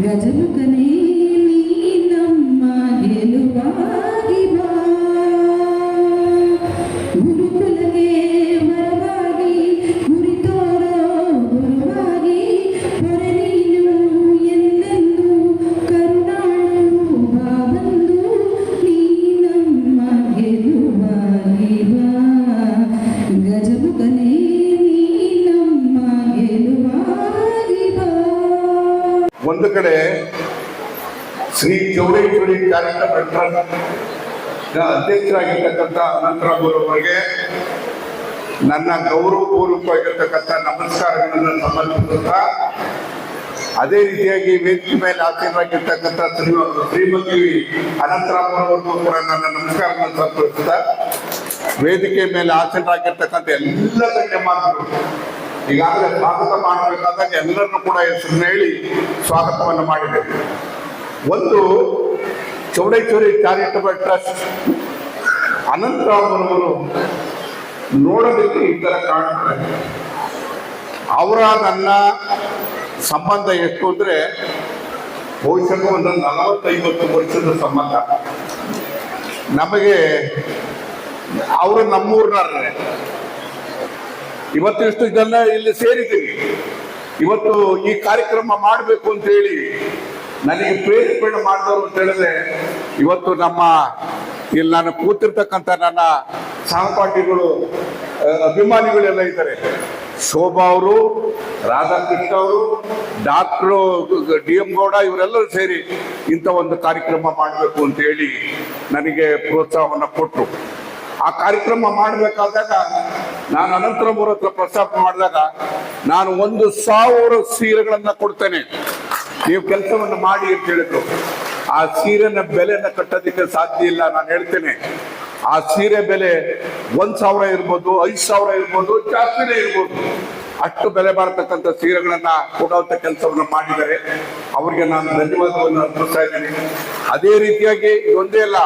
ಗಜಮುಖನೇ ನೀ ನಮ್ಮ ಗೆಲುವಾಗಿ ಬಾ, ಗುರುಕುಲಕ್ಕೆ ವರವಾಗಿ ಗುರಿತೋರೋ ಗುರುವಾಗಿ ಹೊರೆ ನೀನು ಎಂದೆಂದು ಕರುಣಾಳು ಬಾಬಂದು ನೀ ನಮ್ಮ ಗೆಲುವಾಗಿ ಬಾ, ಗಜಮುಖನೇ ನೀ ನಮ್ಮ ಗೆಲುವಾಗಿ ಬಾ. ಒಂದು ಕಡೆ ಶ್ರೀ ಚೌಡೇಶ್ವರಿ ಚಾರಿಟಬಲ್ ಟ್ರಸ್ಟ್ ಅಧ್ಯಕ್ಷರಾಗಿರ್ತಕ್ಕಂಥ ಅನಂತರಾಮುರವರಿಗೆ ನನ್ನ ಗೌರವಪೂರ್ವಕವಾಗಿರ್ತಕ್ಕಂಥ ನಮಸ್ಕಾರಗಳನ್ನು ಸಮರ್ಪಿಸುತ್ತಾ, ಅದೇ ರೀತಿಯಾಗಿ ವೇದಿಕೆ ಮೇಲೆ ಆಸೀನರಾಗಿರ್ತಕ್ಕಂಥ ಶ್ರೀಮತಿ ಅನಂತರಾಮುರವರಿಗೂ ಕೂಡ ನನ್ನ ನಮಸ್ಕಾರಗಳನ್ನು ಸಮರ್ಪಿಸುತ್ತಾ, ವೇದಿಕೆ ಮೇಲೆ ಆಸೀನರಾಗಿರ್ತಕ್ಕಂಥ ಎಲ್ಲ ಗಣ್ಯಮಾನ್ಯರು ಈಗಾಗಲೇ ಸ್ವಾಗತ ಮಾಡಬೇಕಾದಾಗ ಎಲ್ಲರನ್ನೂ ಕೂಡ ಹೆಸರನ್ನು ಹೇಳಿ ಸ್ವಾಗತವನ್ನು ಮಾಡಿದೆ. ಒಂದು ಚೌಡೇಶ್ವರಿ ಚಾರಿಟಬಲ್ ಟ್ರಸ್ಟ್ ಅನಂತರಾಮರವರು ನೋಡೋದಕ್ಕೆ ಈ ಥರ ಕಾಣ್ತಾರೆ. ಅವರ ನನ್ನ ಸಂಬಂಧ ಎಷ್ಟು ಅಂದರೆ ಬಹುಶಃ ಒಂದು 40-50 ವರ್ಷದ ಸಂಬಂಧ. ನಮಗೆ ಅವರು ನಮ್ಮೂರಿನವ್ರೆ. ಇವತ್ತು ಇಷ್ಟು ಜನ ಇಲ್ಲಿ ಸೇರಿದ್ದೀವಿ. ಇವತ್ತು ಈ ಕಾರ್ಯಕ್ರಮ ಮಾಡಬೇಕು ಅಂತ ಹೇಳಿ ನನಗೆ ಪ್ರೇರೇಪಣೆ ಮಾಡಿದವರು ಅಂತ ಹೇಳಿದ್ರೆ ಇವತ್ತು ನಮ್ಮ ಇಲ್ಲಿ ನಾನು ಕೂತಿರ್ತಕ್ಕಂಥ ನನ್ನ ಸಹಪಾಠಿಗಳು ಅಭಿಮಾನಿಗಳೆಲ್ಲ ಇದ್ದಾರೆ. ಶೋಭಾ ಅವರು, ರಾಧಾಕೃಷ್ಣ ಅವರು, ಡಾಕ್ಟ್ರು DM ಗೌಡ ಇವರೆಲ್ಲರೂ ಸೇರಿ ಇಂಥ ಒಂದು ಕಾರ್ಯಕ್ರಮ ಮಾಡಬೇಕು ಅಂತ ಹೇಳಿ ನನಗೆ ಪ್ರೋತ್ಸಾಹವನ್ನು ಕೊಟ್ಟರು. ಆ ಕಾರ್ಯಕ್ರಮ ಮಾಡಬೇಕಾದಾಗ ನಾನು ಅನಂತರಾಮುರ ಹತ್ರ ಪ್ರಸ್ತಾಪ ಮಾಡಿದಾಗ ನಾನು 1,000 ಸೀರೆಗಳನ್ನ ಕೊಡ್ತೇನೆ, ನೀವು ಕೆಲಸವನ್ನು ಮಾಡಿ ಅಂತ ಹೇಳಿದ್ರು. ಆ ಸೀರೆನ ಬೆಲೆನ ಕಟ್ಟೋದಕ್ಕೆ ಸಾಧ್ಯ ಇಲ್ಲ. ನಾನು ಹೇಳ್ತೇನೆ, ಆ ಸೀರೆ ಬೆಲೆ 1,000 ಇರ್ಬೋದು, 5,000 ಇರ್ಬೋದು, ಜಾಸ್ತಿನೇ ಇರ್ಬೋದು. ಅಷ್ಟು ಬೆಲೆ ಬಾರತಕ್ಕಂಥ ಸೀರೆಗಳನ್ನ ಕೊಡುವಂಥ ಕೆಲಸವನ್ನು ಮಾಡಿದ್ದಾರೆ. ಅವರಿಗೆ ನಾನು ಧನ್ಯವಾದವನ್ನು ಅರ್ಪಿಸ್ತಾ ಇದ್ದೀನಿ. ಅದೇ ರೀತಿಯಾಗಿ ಇದೊಂದೇ ಅಲ್ಲ,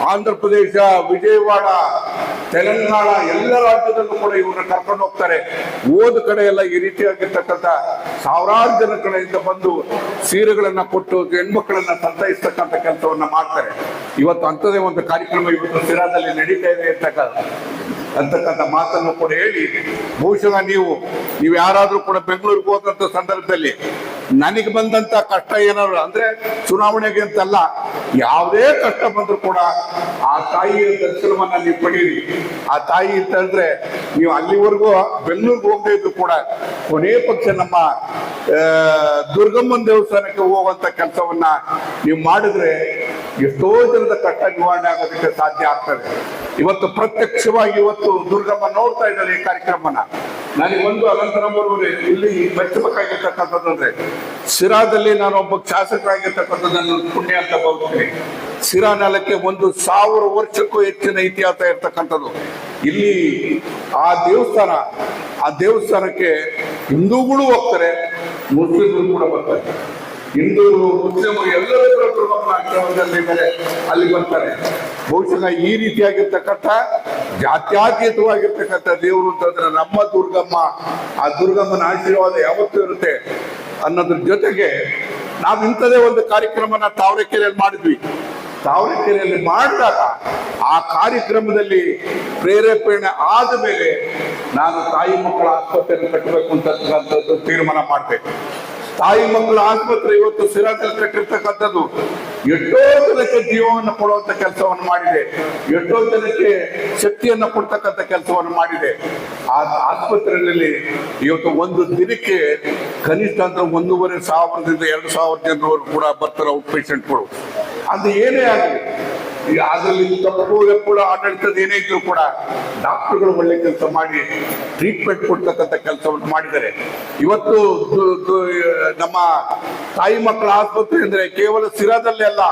ಆಂಧ್ರ ಪ್ರದೇಶ, ವಿಜಯವಾಡ, ತೆಲಂಗಾಣ ಎಲ್ಲ ರಾಜ್ಯದಲ್ಲೂ ಕೂಡ ಇವ್ರನ್ನ ಕರ್ಕೊಂಡು ಹೋಗ್ತಾರೆ. ಓದ್ ಕಡೆ ಎಲ್ಲ ಈ ರೀತಿಯಾಗಿರ್ತಕ್ಕಂಥ ಸಾವಿರಾರು ಜನ ಕಡೆಯಿಂದ ಬಂದು ಸೀರೆಗಳನ್ನ ಕೊಟ್ಟು ಹೆಣ್ಮಕ್ಳನ್ನ ಸಂತೈಸ್ತಕ್ಕಂಥ ಕೆಲಸವನ್ನ ಮಾಡ್ತಾರೆ. ಇವತ್ತು ಅಂಥದೇ ಒಂದು ಕಾರ್ಯಕ್ರಮ ಇವತ್ತು ಸಿರಾದಲ್ಲಿ ನಡೀತಾ ಇದೆ ಅಂತಕ್ಕಂಥ ಮಾತನ್ನು ಕೂಡ ಹೇಳಿ, ಬಹುಶಃ ನೀವು ಯಾರಾದ್ರೂ ಕೂಡ ಬೆಂಗಳೂರಿಗೆ ಹೋದಂತ ಸಂದರ್ಭದಲ್ಲಿ ನನಗೆ ಬಂದಂತ ಕಷ್ಟ ಏನಾದ್ರು ಅಂದ್ರೆ ಚುನಾವಣೆಗೆ ಅಂತಲ್ಲ, ಯಾವುದೇ ಕಷ್ಟ ಬಂದ್ರು ಕೂಡ ಆ ತಾಯಿಯ ದರ್ಶನವನ್ನ ನೀವು ಪಡೀರಿ. ಆ ತಾಯಿ ಅಂತ ಹೇಳಿದ್ರೆ ನೀವು ಅಲ್ಲಿವರೆಗೂ ಬೆಂಗಳೂರಿಗೆ ಹೋಗದೇ ಇದ್ರು ಕೂಡ ಕೊನೆ ಪಕ್ಷ ನಮ್ಮ ದುರ್ಗಮ್ಮನ ದೇವಸ್ಥಾನಕ್ಕೆ ಹೋಗುವಂತ ಕೆಲಸವನ್ನ ನೀವು ಮಾಡಿದ್ರೆ ಎಷ್ಟೋ ಜನದ ಕಷ್ಟ ನಿವಾರಣೆ ಆಗೋದಕ್ಕೆ ಸಾಧ್ಯ ಆಗ್ತದೆ. ಇವತ್ತು ಪ್ರತ್ಯಕ್ಷವಾಗಿ ಇವತ್ತು ದುರ್ಗಮ್ಮ ನೋಡ್ತಾ ಇದ್ದಾರೆ ಈ ಕಾರ್ಯಕ್ರಮನ. ನನಗೊಂದು ಅನಂತರಾಮರವರು ಇಲ್ಲಿ ಮೆಚ್ಚಬೇಕಾಗಿರ್ತಕ್ಕಂಥದ್ದಂದ್ರೆ, ಸಿರಾದಲ್ಲಿ ನಾನು ಒಬ್ಬ ಶಾಸಕರಾಗಿರ್ತಕ್ಕಂಥದ್ದನ್ನು ಪುಣ್ಯ ಅಂತ ಭಾವಿಸ್ತೀನಿ. ಸಿರಾ ನೆಲಕ್ಕೆ 1,000 ವರ್ಷಕ್ಕೂ ಹೆಚ್ಚಿನ ಇತಿಹಾಸ ಇರ್ತಕ್ಕಂಥದ್ದು. ಇಲ್ಲಿ ಆ ದೇವಸ್ಥಾನಕ್ಕೆ ಹಿಂದೂಗಳು ಹೋಗ್ತಾರೆ, ಮುಸ್ಲಿಮರು ಕೂಡ ಬರ್ತಾರೆ. ಹಿಂದೂರು, ಮುಸ್ಲಿಮರು ಎಲ್ಲರೂ ಕೂಡ ಅಲ್ಲಿ ಬರ್ತಾರೆ. ಬಹುಶಃ ಈ ರೀತಿಯಾಗಿರ್ತಕ್ಕಂಥ ಜಾತ್ಯಾತೀತವಾಗಿರ್ತಕ್ಕಂಥ ದೇವರು ಅಂತಂದ್ರೆ ನಮ್ಮ ದುರ್ಗಮ್ಮ. ಆ ದುರ್ಗಮ್ಮನ ಆಶೀರ್ವಾದ ಯಾವತ್ತೂ ಇರುತ್ತೆ ಅನ್ನೋದ್ರ ಜೊತೆಗೆ ನಾವು ಇಂಥದೇ ಒಂದು ಕಾರ್ಯಕ್ರಮನ ತಾವರೆಕೆರೆಯಲ್ಲಿ ಮಾಡಿದ್ವಿ. ತಾವರೆಕೆರೆಯಲ್ಲಿ ಮಾಡಿದಾಗ ಆ ಕಾರ್ಯಕ್ರಮದಲ್ಲಿ ಪ್ರೇರೇಪಣೆ ಆದ ಮೇಲೆ ನಾನು ತಾಯಿ ಮಕ್ಕಳ ಆಸ್ಪತ್ರೆಯನ್ನು ಕಟ್ಟಬೇಕು ಅಂತಕ್ಕಂಥದ್ದು ತೀರ್ಮಾನ ಮಾಡಬೇಕು. ತಾಯಿ ಮಕ್ಕಳ ಆಸ್ಪತ್ರೆ ಇವತ್ತು ಸಿರಾದಲ್ಲಿ ಕಟ್ಟಿರ್ತಕ್ಕಂಥದ್ದು ಎಷ್ಟೋ ಜನಕ್ಕೆ ಜೀವವನ್ನು ಕೊಡುವಂತ ಕೆಲಸವನ್ನು ಮಾಡಿದೆ, ಎಷ್ಟೋ ಜನಕ್ಕೆ ಶಕ್ತಿಯನ್ನು ಕೊಡ್ತಕ್ಕಂಥ ಕೆಲಸವನ್ನು ಮಾಡಿದೆ. ಆ ಆಸ್ಪತ್ರೆಯಲ್ಲಿ ಇವತ್ತು ಒಂದು ದಿನಕ್ಕೆ ಕನಿಷ್ಠ ಅಂದ್ರೆ 1,500ದಿಂದ 2,000 ಜನರವರು ಕೂಡ ಬರ್ತಾರೆ ಔಟ್ ಪೇಷಂಟ್ಗಳು. ಅದು ಏನೇ ಆಗಲಿ, ಅದರಲ್ಲಿ ತಪ್ಪು ಕೂಡ ಆಡಳಿತದ ಏನೇ ಇದ್ರು ಕೂಡ ಡಾಕ್ಟರ್ಗಳು ಒಳ್ಳೆ ಕೆಲಸ ಮಾಡಿ ಟ್ರೀಟ್ಮೆಂಟ್ ಕೊಡ್ತಕ್ಕಂಥ ಕೆಲಸವನ್ನು ಮಾಡಿದ್ದಾರೆ. ಇವತ್ತು ನಮ್ಮ ತಾಯಿ ಮಕ್ಕಳ ಆಸ್ಪತ್ರೆ ಅಂದ್ರೆ ಕೇವಲ ಸಿರಾದಲ್ಲಿ ಅಲ್ಲ,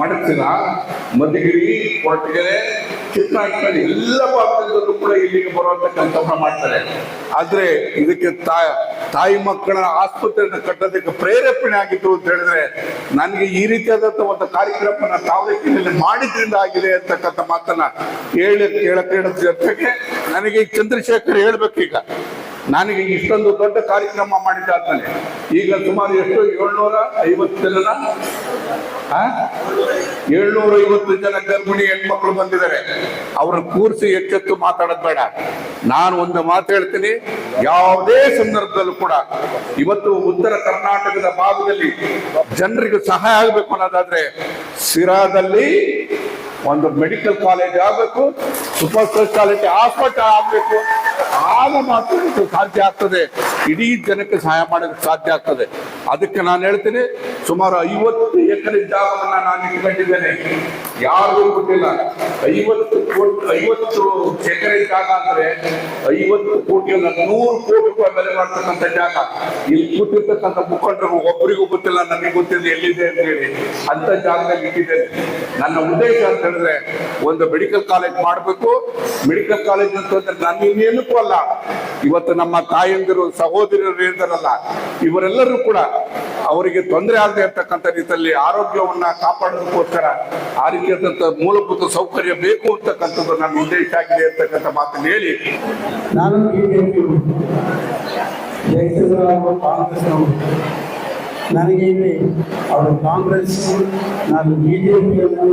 ಮಡಚಿರ, ಮಧುಗಿರಿ, ಕೊರಟಗೆರೆ, ಚಿಕ್ಕನಾಯಕನಹಳ್ಳಿ ಎಲ್ಲ ಭಾಗದಲ್ಲೂ ಕೂಡ ಇಲ್ಲಿಗೆ ಬರುವಂತ ಕೆಲಸವನ್ನ ಮಾಡ್ತಾರೆ. ಆದ್ರೆ ಇದಕ್ಕೆ ತಾಯಿ ಮಕ್ಕಳ ಆಸ್ಪತ್ರೆಯನ್ನು ಕಟ್ಟೋದಕ್ಕೆ ಪ್ರೇರೇಪಣೆ ಆಗಿತ್ತು ಅಂತ ಹೇಳಿದ್ರೆ ನನಗೆ ಈ ರೀತಿಯಾದಂತ ಒಂದು ಕಾರ್ಯಕ್ರಮನ ತಾವರೆಕೆರೆಯಲ್ಲಿ ಮಾಡಿದ್ರಿಂದ ಆಗಿದೆ ಅಂತಕ್ಕಂಥ ಮಾತನ್ನ ಹೇಳೋದ್ರ ಜೊತೆಗೆ ನನಗೆ ಚಂದ್ರಶೇಖರ್ ಹೇಳ್ಬೇಕೀಗ. ನನಗೆ ಇಷ್ಟೊಂದು ದೊಡ್ಡ ಕಾರ್ಯಕ್ರಮ ಮಾಡಿದ್ದಾದ್ಮೇಲೆ ಈಗ ಸುಮಾರು ಎಷ್ಟು 750 ಜನ 750 ಜನ ಗರ್ಭಿಣಿ ಹೆಣ್ಮಕ್ಳು ಬಂದಿದ್ದಾರೆ. ಅವ್ರನ್ನ ಕೂರಿಸಿ ಎಚ್ಚೆತ್ತು ಮಾತಾಡೋದು ಬೇಡ. ನಾನು ಒಂದು ಮಾತು ಹೇಳ್ತೀನಿ, ಯಾವುದೇ ಸಂದರ್ಭದಲ್ಲೂ ಕೂಡ ಇವತ್ತು ಉತ್ತರ ಕರ್ನಾಟಕದ ಭಾಗದಲ್ಲಿ ಜನರಿಗೆ ಸಹಾಯ ಆಗಬೇಕು ಅನ್ನೋದಾದ್ರೆ ಸಿರಾದಲ್ಲಿ ಒಂದು ಮೆಡಿಕಲ್ ಕಾಲೇಜ್ ಆಗಬೇಕು, ಸೂಪರ್ ಸ್ಪೆಷಾಲಿಟಿ ಹಾಸ್ಪಿಟಲ್ ಆಗಬೇಕು. ಆಗ ಮಾತ್ರ ಇದು ಸಾಧ್ಯ ಆಗ್ತದೆ, ಇಡೀ ಜನಕ್ಕೆ ಸಹಾಯ ಮಾಡೋದಕ್ಕೆ ಸಾಧ್ಯ ಆಗ್ತದೆ. ಅದಕ್ಕೆ ನಾನು ಹೇಳ್ತೀನಿ, ಸುಮಾರು 50 ಎಕರೆ ಜಾಗವನ್ನ ನಾನು ಇಟ್ಕೊಂಡಿದ್ದೇನೆ, ಯಾರಿಗೂ ಗೊತ್ತಿಲ್ಲ. 50 ಎಕರೆ ಜಾಗ ಅಂದ್ರೆ 50 ಕೋಟಿಯಲ್ಲ 100 ಕೋಟಿ ರೂಪಾಯಿ ಬೆಲೆ ಮಾಡ್ತಕ್ಕಂಥ ಜಾಗ. ಇಲ್ಲಿ ಕೂತಿರ್ತಕ್ಕಂಥ ಮುಖಂಡರು ಒಬ್ಬರಿಗೂ ಗೊತ್ತಿಲ್ಲ, ನನಗೆ ಗೊತ್ತಿಲ್ಲ ಎಲ್ಲಿದೆ ಅಂತ ಹೇಳಿ, ಅಂತ ಜಾಗದಲ್ಲಿ ಇಟ್ಟಿದ್ದೇನೆ. ನನ್ನ ಉದ್ದೇಶ ಅಂತ ಹೇಳಿದ್ರೆ ಒಂದು ಮೆಡಿಕಲ್ ಕಾಲೇಜ್ ಮಾಡಬೇಕು. ಮೆಡಿಕಲ್ ಕಾಲೇಜ್ ಅಂತಂದ್ರೆ ನಾನು ಇನ್ನೇನಕ್ಕೂ ಅಲ್ಲ, ಇವತ್ತು ನಮ್ಮ ತಾಯಂದಿರು ಸಹೋದರರು ಇದ್ದಾರಲ್ಲ, ಇವರೆಲ್ಲರೂ ಕೂಡ ಅವರಿಗೆ ತೊಂದರೆ ಆಗದೆ ಇರ್ತಕ್ಕಂಥ ರೀತಿಯಲ್ಲಿ ಆರೋಗ್ಯವನ್ನ ಕಾಪಾಡೋದಕ್ಕೋಸ್ಕರ ಆ ರೀತಿಯಾದಂಥ ಮೂಲಭೂತ ಸೌಕರ್ಯ ಬೇಕು ಅಂತಕ್ಕಂಥದ್ದು ನನ್ನ ಉದ್ದೇಶ ಆಗಿದೆ ಅಂತಕ್ಕಂಥ ಮಾತನ್ನು ಹೇಳಿ ನಾನು ಜಯಚಂದ್ರರಾವ್ ಕಾಂಗ್ರೆಸ್ನವರು. ನನಗೆ ಇಲ್ಲಿ ಅವರು ಕಾಂಗ್ರೆಸ್, ನಾನು ಬಿಜೆಪಿಯನ್ನು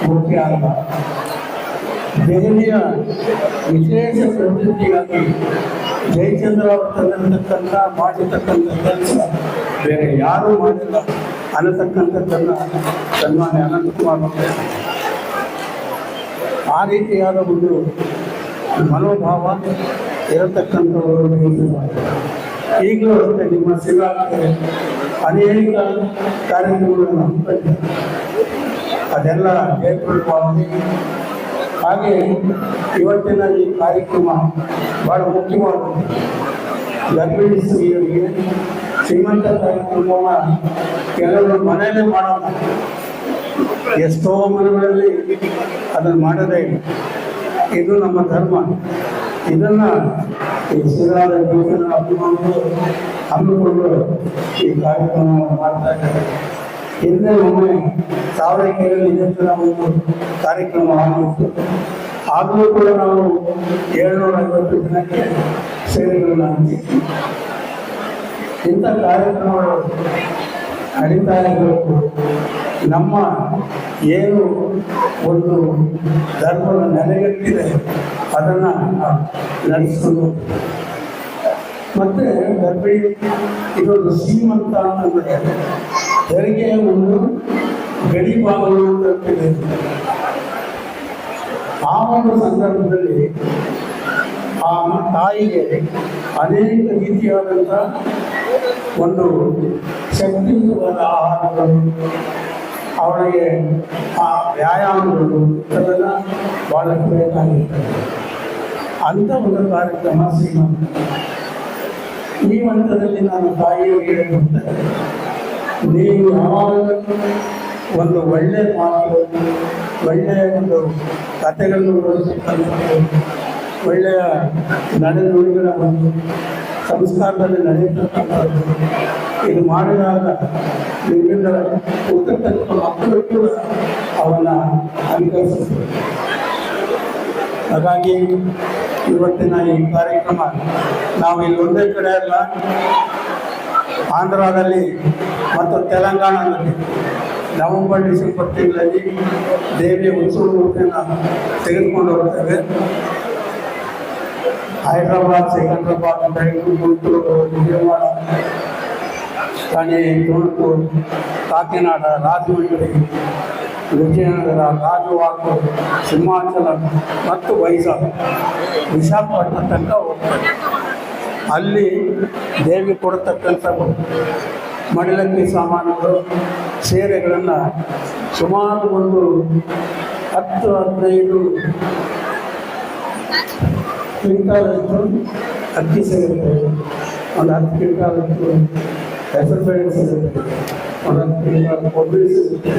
ಮುಖ್ಯ ಅಲ್ಲ. ದೆಹಲಿಯ ವಿಶೇಷ ಪ್ರವೃತ್ತಿಗಾಗಿ ಜಯಚಂದ್ರ ಅವರು ತಂದಿರತಕ್ಕಂಥ ಮಾಡಿರ್ತಕ್ಕಂಥ ಕೆಲಸ ಬೇರೆ ಯಾರೂ ಮಾಡಿಲ್ಲ ಅನ್ನತಕ್ಕಂಥದ್ದನ್ನು ಸನ್ಮಾನ್ಯ ಅನಂತಕುಮಾರ್ ಆ ರೀತಿಯಾದ ಒಂದು ಮನೋಭಾವ ಇರತಕ್ಕಂಥವರು. ಈಗಲೂ ಅಷ್ಟೇ ನಿಮ್ಮ ಸೇವಾಕ್ಕೆ ಅನೇಕ ಕಾರ್ಯಕ್ರಮಗಳನ್ನು ಹಮ್ಮಿಕೊಂಡಿದ್ದಾರೆ, ಅದೆಲ್ಲ ಜಯಪ್ರದವಾಗಿ. ಹಾಗೆ ಇವತ್ತಿನ ಈ ಕಾರ್ಯಕ್ರಮ ಬಹಳ ಮುಖ್ಯವಾಗಿದೆ. ಗರ್ಭಿಣಿ ಸ್ತ್ರೀಯರಿಗೆ ಶ್ರೀಮಂತ ಕಾರ್ಯಕ್ರಮವನ್ನು ಕೆಲವರು ಮನೆಯಲ್ಲೇ ಮಾಡೋಣ, ಎಷ್ಟೋ ಮನೆಗಳಲ್ಲಿ ಅದನ್ನು ಮಾಡೋದೇ ಇಲ್ಲ. ಇದು ನಮ್ಮ ಧರ್ಮ. ಇದನ್ನ ಈ ಶ್ರೀರಾಮ ಹಮ್ಮಿಕೊಂಡು ಈ ಕಾರ್ಯಕ್ರಮವನ್ನು ಮಾಡ್ತಾ ಇದ್ದಾರೆ. ಹಿಂದೆ ಒಮ್ಮೆ ತಾವರೆಕೆರೆಯಲ್ಲಿ ಇದೇ ಥರ ಒಂದು ಕಾರ್ಯಕ್ರಮ ಆಗಿತ್ತು. ಆಗಲೂ ಕೂಡ ನಾವು 750 ಜನಕ್ಕೆ ಸೇವೆಗಳನ್ನು ಹಂಚಿದ್ವಿ. ಇಂಥ ಕಾರ್ಯಕ್ರಮಗಳು ನಡೀತಾ ಇರಬೇಕು. ನಮ್ಮ ಏನು ಒಂದು ಧರ್ಮದ ನೆಲೆಗಟ್ಟಿದೆ ಅದನ್ನು ನಡೆಸ್ಕೊಂಡು ಮತ್ತೆ ಗರ್ಭಿಣಿ ಇದೊಂದು ಶ್ರೀಮಂತ ಅಂತಂದರೆ ಹೆರಿಗೆಯ ಒಂದು ಗಡಿ ಭಾಗಗಳು ಅಂತಿದೆ. ಆ ಒಂದು ಸಂದರ್ಭದಲ್ಲಿ ಆ ತಾಯಿಗೆ ಅನೇಕ ರೀತಿಯಾದಂಥ ಒಂದು ಶಕ್ತಿಯುತವಾದ ಆಹಾರಗಳು, ಅವಳಿಗೆ ಆ ವ್ಯಾಯಾಮಗಳು ಅದೆಲ್ಲ ಭಾಳಷ್ಟು ಬೇಕಾಗಿರ್ತದೆ. ಅಂಥ ಒಂದು ಕಾರ್ಯಕ್ರಮ ಶ್ರೀಮಂತ. ಈ ಹಂತದಲ್ಲಿ ನಾನು ತಾಯಿಯವರಿಗೆ ಹೇಳ್ತೇನೆ, ನೀವು ಯಾವಾಗ ಒಂದು ಒಳ್ಳೆಯ ಮಾತು, ಒಳ್ಳೆಯ ಒಂದು ಕಥೆಗಳನ್ನು ಬಳಸತಕ್ಕಂಥದ್ದು, ಒಳ್ಳೆಯ ನಡೆನುಡಿಗಳ ಒಂದು ಸಂಸ್ಕಾರದಲ್ಲಿ ನಡೆಯತಕ್ಕಂಥದ್ದು ಇದು ಮಾಡಿದಾಗ ನಿಮ್ಮಿಂದ ಹುಟ್ಟತಕ್ಕ ಮಕ್ಕಳು ಕೂಡ ಅವನ್ನ ಅನುಕರಿಸುತ್ತದೆ. ಹಾಗಾಗಿ ಇವತ್ತಿನ ಈ ಕಾರ್ಯಕ್ರಮ ನಾವು ಇಲ್ಲಿ ಒಂದೇ ಕಡೆ ಅಲ್ಲ, ಆಂಧ್ರದಲ್ಲಿ ಮತ್ತು ತೆಲಂಗಾಣದಲ್ಲಿ ನವೆಂಬರ್ ಡಿಸೆಂಬರ್ ತಿಂಗಳಲ್ಲಿ ದೇವಿಯ ಉತ್ಸವ ಮೂರ್ತಿಯನ್ನು ತೆಗೆದುಕೊಂಡು ಹೋಗ್ತೇವೆ. ಹೈದರಾಬಾದ್, ಸಿಕಂದ್ರಾಬಾದ್, ಬೆಂಗಳೂರು, ಗುಂಟೂರು, ವಿಜಯವಾಡ, ಥಣೆ, ತುಮಕೂರು, ಕಾಕಿನಾಡ, ರಾಜಮಂಡ್ರಿ, ವಿಜಯನಗರ, ಗಾಜುವಾಕ, ಸಿಂಹಾಚಲ ಮತ್ತು ವೈಜಾಗ್, ವಿಶಾಖಪಟ್ಟಣ ತನಕ ಹೋಗ್ತಾರೆ. ಅಲ್ಲಿ ದೇವಿ ಕೊಡತಕ್ಕಂಥ ಮಡಿಲಕ್ಕಿ ಸಾಮಾನುಗಳು, ಸೀರೆಗಳನ್ನು ಸುಮಾರು ಒಂದು 10-15 ಕ್ವಿಂಟಾಲಷ್ಟು ಅಕ್ಕಿ ಸಿಗುತ್ತೆ, ಒಂದು 10 ಕ್ವಿಂಟಾಲಷ್ಟು ಹೆಸರು ಬೇಳೆ ಸಿಗುತ್ತೆ, ಒಂದು 10 ಕ್ವಿಂಟಾಲ್ ಕೊಬ್ಬರಿ ಸಿಗುತ್ತೆ,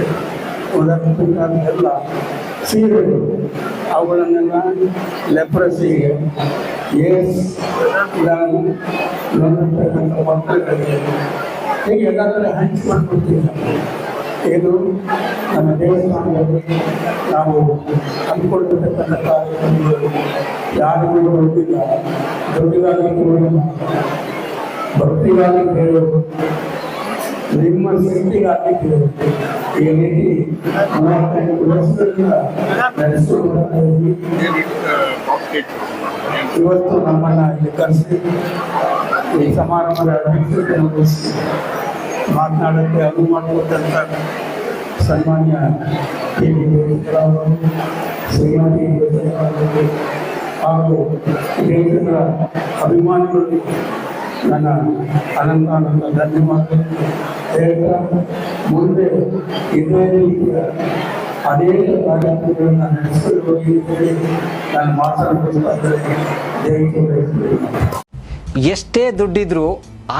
ಒಂದು 10 ಕ್ವಿಂಟಾಲ್ ಎಲ್ಲ ಸೀರೆಗಳು. ಅವುಗಳನ್ನೆಲ್ಲ ಲೆಪ್ರಸಿಗೆ, ಏಡ್ಸ್ ನೊಂದಿರ್ತಕ್ಕಂಥ ಮಕ್ಕಳಿಗೆ ಹೀಗೆ ಎಲ್ಲ ಕಡೆ ಹಂಚಿಕೊಟ್ಬಿಡ್ತೀವಿ. ಇದು ನಮ್ಮ ದೇವಸ್ಥಾನದಲ್ಲಿ ನಾವು ಹಮ್ಮಿಕೊಂಡಿರ್ತಕ್ಕಂಥ ಕಾರ್ಯಕ್ರಮಗಳು ಯಾರಿಗೂ ಗೊತ್ತಿಲ್ಲ, ದುಡ್ಡಿಗಾಗಿ ಕೇಳೋದು, ಭಕ್ತಿಗಾಗಿ ಕೇಳೋದು, ನಿಮ್ಮ ಶಕ್ತಿಗಾಗಿ ಕೇಳೋದು. ಈ ರೀತಿ 35 ವರ್ಷಗಳಿಂದ ನಡೆಸಿಕೊಂಡು ಬರ್ತಾ ಇದ್ವಿ. ಇವತ್ತು ನಮ್ಮನ್ನ ಇಲ್ಲಿ ಕರೆಸಿ ಈ ಸಮಾರಂಭದ ಅಧ್ಯಕ್ಷತೆ ವಹಿಸಿ ಮಾತನಾಡಕ್ಕೆ ಅನುವು ಮಾಡಿಕೊಟ್ಟಂತ ಸನ್ಮಾನ್ಯ ಟಿ.ವಿ. ದೇವೇಗೌಡರವರು, ಶ್ರೀಮತಿ ದೇವೇಗೌಡರವರು ಹಾಗೂ ದೇಶದ ಅಭಿಮಾನಿಗಳು ನನ್ನ ಅನಂತ ಧನ್ಯವಾದಗಳು ಹೇಳ್ತಾ, ಮುಂದೆ ಇದೇ ರೀತಿಯ ಅನೇಕ ಕಾರ್ಯಕ್ರಮಗಳನ್ನು ನಡೆಸಿಕೊಂಡು ಹೋಗಿ ಅಂತೇಳಿ ನಾನು ಮಾತನಾಡುತ್ತಾ ಇದ್ದೇನೆ. ಎಷ್ಟೇ ದುಡ್ಡಿದ್ರೂ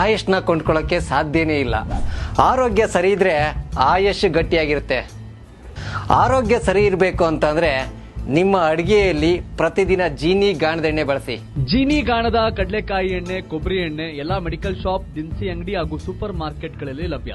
ಆಯುಷ್ನ ಕೊಂಡ್ಕೊಳ್ಳೋಕ್ಕೆ ಸಾಧ್ಯನೇ ಇಲ್ಲ. ಆರೋಗ್ಯ ಸರಿ ಇದ್ರೆ ಆಯುಷ್ ಗಟ್ಟಿಯಾಗಿರುತ್ತೆ. ಆರೋಗ್ಯ ಸರಿ ಇರಬೇಕು ಅಂತಂದ್ರೆ ನಿಮ್ಮ ಅಡಿಗೆಯಲ್ಲಿ ಪ್ರತಿದಿನ ಜೀನಿ ಗಾಣದ ಎಣ್ಣೆ ಬಳಸಿ. ಜೀನಿ ಗಾಣದ ಕಡಲೆಕಾಯಿ ಎಣ್ಣೆ, ಕೊಬ್ಬರಿ ಎಣ್ಣೆ ಎಲ್ಲಾ ಮೆಡಿಕಲ್ ಶಾಪ್, ದಿನಸಿ ಅಂಗಡಿ ಹಾಗೂ ಸೂಪರ್ ಮಾರ್ಕೆಟ್ಗಳಲ್ಲಿ ಲಭ್ಯ.